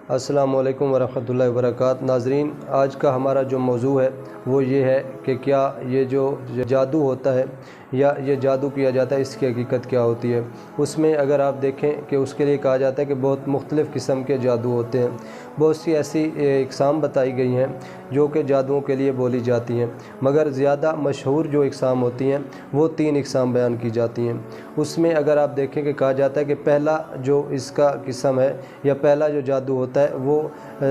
السلام علیکم ورحمۃ اللہ وبرکاتہ۔ ناظرین، آج کا ہمارا جو موضوع ہے وہ یہ ہے کہ کیا یہ جو جادو ہوتا ہے یا یہ جادو کیا جاتا ہے، اس کی حقیقت کیا ہوتی ہے۔ اس میں اگر آپ دیکھیں کہ اس کے لیے کہا جاتا ہے کہ بہت مختلف قسم کے جادو ہوتے ہیں، بہت سی ایسی اقسام بتائی گئی ہیں جو کہ جادوؤں کے لیے بولی جاتی ہیں، مگر زیادہ مشہور جو اقسام ہوتی ہیں وہ 3 اقسام بیان کی جاتی ہیں۔ اس میں اگر آپ دیکھیں کہ کہا جاتا ہے کہ پہلا جو اس کا قسم ہے یا پہلا جو جادو ہوتا ہے وہ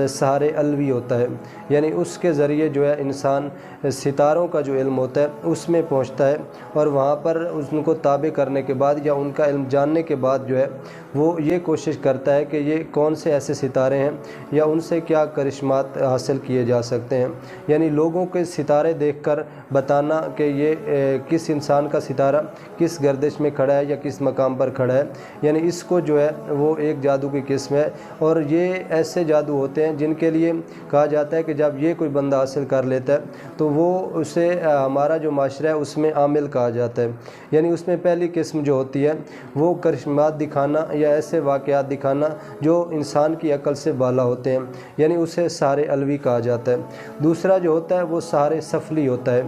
سحر علوی ہوتا ہے، یعنی اس کے ذریعے جو ہے انسان ستاروں کا جو علم ہوتا ہے اس میں پہنچتا ہے، اور وہاں پر ان کو تابع کرنے کے بعد یا ان کا علم جاننے کے بعد جو ہے وہ یہ کوشش کرتا ہے کہ یہ کون سے ایسے ستارے ہیں یا ان سے کیا کرشمات حاصل کیے جا سکتے ہیں، یعنی لوگوں کے ستارے دیکھ کر بتانا کہ یہ کس انسان کا ستارہ کس گردش میں کھڑا ہے یا کس مقام پر کھڑا ہے، یعنی اس کو جو ہے وہ ایک جادو کی قسم ہے۔ اور یہ ایسے جادو ہوتے ہیں جن کے لیے کہا جاتا ہے کہ جب یہ کوئی بندہ حاصل کر لیتا ہے تو وہ اسے ہمارا جو معاشرہ ہے اس میں عامل کہا جاتا ہے، یعنی اس میں پہلی قسم جو ہوتی ہے وہ کرشمات دکھانا یا ایسے واقعات دکھانا جو انسان کی عقل سے بالا ہوتے ہیں، یعنی اسے سحر علوی کہا جاتا ہے۔ دوسرا جو ہوتا ہے وہ سحر سفلی ہوتا ہے،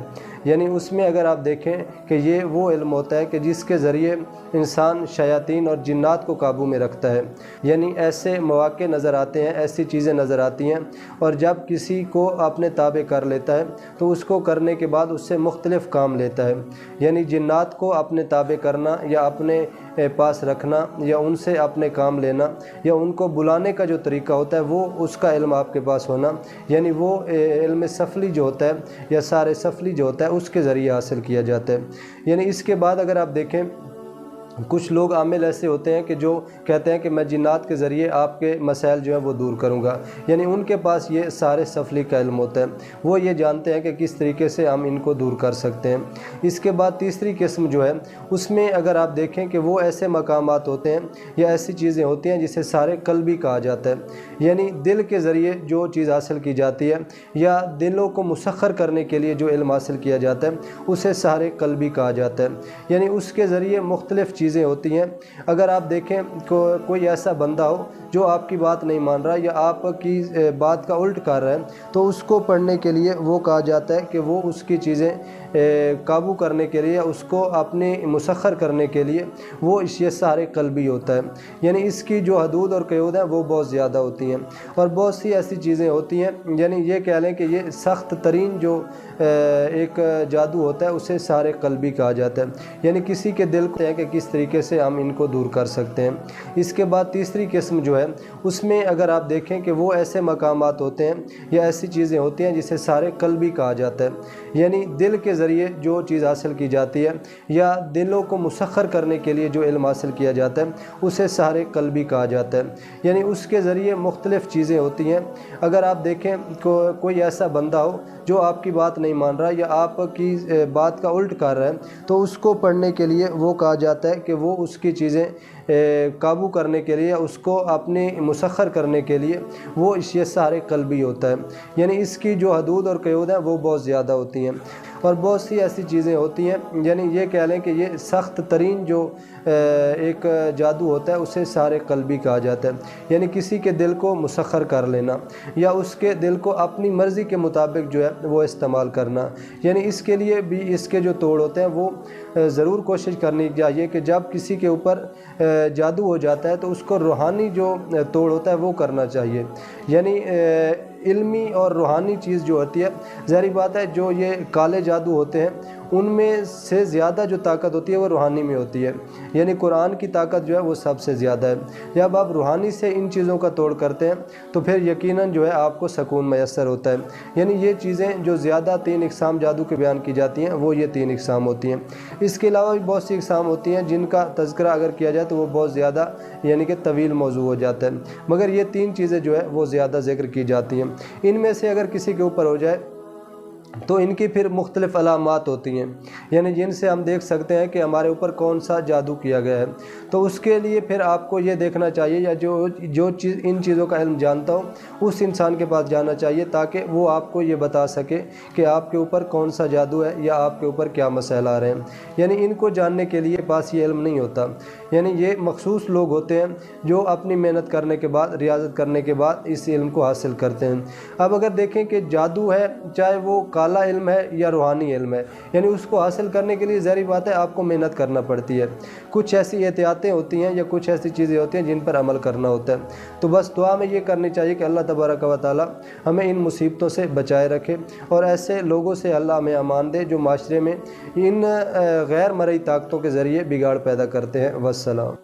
یعنی اس میں اگر آپ دیکھیں کہ یہ وہ علم ہوتا ہے کہ جس کے ذریعے انسان شیاطین اور جنات کو قابو میں رکھتا ہے، یعنی ایسے مواقع نظر آتے ہیں، ایسی چیزیں نظر آتی ہیں، اور جب کسی کو اپنے تابع کر لیتا ہے تو اس کو کرنے کے بعد اس سے مختلف کام لیتا ہے، یعنی جنات کو اپنے تابع کرنا یا اپنے پاس رکھنا یا ان سے اپنے کام لینا یا ان کو بلانے کا جو طریقہ ہوتا ہے وہ اس کا علم آپ کے پاس ہونا، یعنی وہ علم سفلی جو ہوتا ہے یا سحر سفلی جو ہوتا ہے اس کے ذریعے حاصل کیا جاتا ہے۔ یعنی اس کے بعد اگر آپ دیکھیں کچھ لوگ عامل ایسے ہوتے ہیں کہ جو کہتے ہیں کہ میں جنات کے ذریعے آپ کے مسائل جو ہیں وہ دور کروں گا، یعنی ان کے پاس یہ سحر سفلی کا علم ہوتا ہے، وہ یہ جانتے ہیں کہ کس طریقے سے ہم ان کو دور کر سکتے ہیں۔ اس کے بعد تیسری قسم جو ہے اس میں اگر آپ دیکھیں کہ وہ ایسے مقامات ہوتے ہیں یا ایسی چیزیں ہوتی ہیں جسے سحر قلبی کہا جاتا ہے، یعنی دل کے ذریعے جو چیز حاصل کی جاتی ہے یا دلوں کو مسخر کرنے کے لیے جو علم حاصل کیا جاتا ہے اسے سحر قلبی کہا جاتا ہے، یعنی اس کے ذریعے مختلف چیزیں ہوتی ہیں۔ اگر آپ دیکھیں کوئی ایسا بندہ ہو جو آپ کی بات نہیں مان رہا یا آپ کی بات کا الٹ کر رہا ہے تو اس کو پڑھنے کے لیے وہ کہا جاتا ہے کہ وہ اس کی چیزیں قابو کرنے کے لیے، اس کو اپنے مسخر کرنے کے لیے وہ یہ سحر قلبی ہوتا ہے، یعنی اس کی جو حدود اور قیود ہیں وہ بہت زیادہ ہوتی ہیں، اور بہت سی ایسی چیزیں ہوتی ہیں، یعنی یہ کہہ لیں کہ یہ سخت ترین جو ایک جادو ہوتا ہے اسے سحر قلبی کہا جاتا ہے، یعنی کسی کے دل کو ہے کہ کس طریقے سے ہم ان کو دور کر سکتے ہیں۔ اس کے بعد تیسری قسم جو ہے اس میں اگر آپ دیکھیں کہ وہ ایسے مقامات ہوتے ہیں یا ایسی چیزیں ہوتی ہیں جسے سحر قلبی کہا جاتا ہے، یعنی دل کے ذریعے جو چیز حاصل کی جاتی ہے یا دلوں کو مسخر کرنے کے لیے جو علم حاصل کیا جاتا ہے اسے سحر قلبی کہا جاتا ہے، یعنی اس کے ذریعے مختلف چیزیں ہوتی ہیں۔ اگر آپ دیکھیں کوئی ایسا بندہ ہو جو آپ کی بات نہیں مان رہا یا آپ کی بات کا الٹ کر رہا ہے تو اس کو پڑھنے کے لیے وہ کہا جاتا ہے کہ وہ اس کی چیزیں قابو کرنے کے لیے، اس کو اپنے مسخر کرنے کے لیے وہ یہ سحر قلبی ہوتا ہے، یعنی اس کی جو حدود اور قیود ہیں وہ بہت زیادہ ہوتی ہیں، اور بہت سی ایسی چیزیں ہوتی ہیں، یعنی یہ کہہ لیں کہ یہ سخت ترین جو ایک جادو ہوتا ہے اسے سحر قلبی کہا جاتا ہے، یعنی کسی کے دل کو مسخر کر لینا یا اس کے دل کو اپنی مرضی کے مطابق جو ہے وہ استعمال کرنا، یعنی اس کے لیے بھی اس کے جو توڑ ہوتے ہیں وہ ضرور کوشش کرنی چاہیے کہ جب کسی کے اوپر جادو ہو جاتا ہے تو اس کو روحانی جو توڑ ہوتا ہے وہ کرنا چاہیے، یعنی علمی اور روحانی چیز جو ہوتی ہے، ظاہری بات ہے جو یہ کالے جادو ہوتے ہیں ان میں سے زیادہ جو طاقت ہوتی ہے وہ روحانی میں ہوتی ہے، یعنی قرآن کی طاقت جو ہے وہ سب سے زیادہ ہے۔ جب آپ روحانی سے ان چیزوں کا توڑ کرتے ہیں تو پھر یقیناً جو ہے آپ کو سکون میسر ہوتا ہے، یعنی یہ چیزیں جو زیادہ 3 اقسام جادو کے بیان کی جاتی ہیں وہ یہ 3 اقسام ہوتی ہیں۔ اس کے علاوہ بھی بہت سی اقسام ہوتی ہیں جن کا تذکرہ اگر کیا جائے تو وہ بہت زیادہ یعنی کہ طویل موضوع ہو جاتا ہے، مگر یہ 3 چیزیں جو ہے وہ زیادہ ذکر کی جاتی ہیں۔ ان میں سے اگر کسی کے اوپر ہو جائے تو ان کی پھر مختلف علامات ہوتی ہیں، یعنی جن سے ہم دیکھ سکتے ہیں کہ ہمارے اوپر کون سا جادو کیا گیا ہے۔ تو اس کے لیے پھر آپ کو یہ دیکھنا چاہیے، یا جو چیز ان چیزوں کا علم جانتا ہو اس انسان کے پاس جانا چاہیے، تاکہ وہ آپ کو یہ بتا سکے کہ آپ کے اوپر کون سا جادو ہے یا آپ کے اوپر کیا مسائل آ رہے ہیں۔ یعنی ان کو جاننے کے لیے پاس یہ علم نہیں ہوتا، یعنی یہ مخصوص لوگ ہوتے ہیں جو اپنی محنت کرنے کے بعد، ریاضت کرنے کے بعد اس علم کو حاصل کرتے ہیں۔ اب اگر دیکھیں کہ جادو ہے، چاہے وہ کالا علم ہے یا روحانی علم ہے، یعنی اس کو حاصل کرنے کے لیے ظاہری بات ہے آپ کو محنت کرنا پڑتی ہے، کچھ ایسی احتیاطیں ہوتی ہیں یا کچھ ایسی چیزیں ہوتی ہیں جن پر عمل کرنا ہوتا ہے۔ تو بس دعا میں یہ کرنی چاہیے کہ اللہ تبارک و تعالی ہمیں ان مصیبتوں سے بچائے رکھے، اور ایسے لوگوں سے اللہ ہمیں امان دے جو معاشرے میں ان غیر مرئی طاقتوں کے ذریعے بگاڑ پیدا کرتے ہیں۔ والسلام۔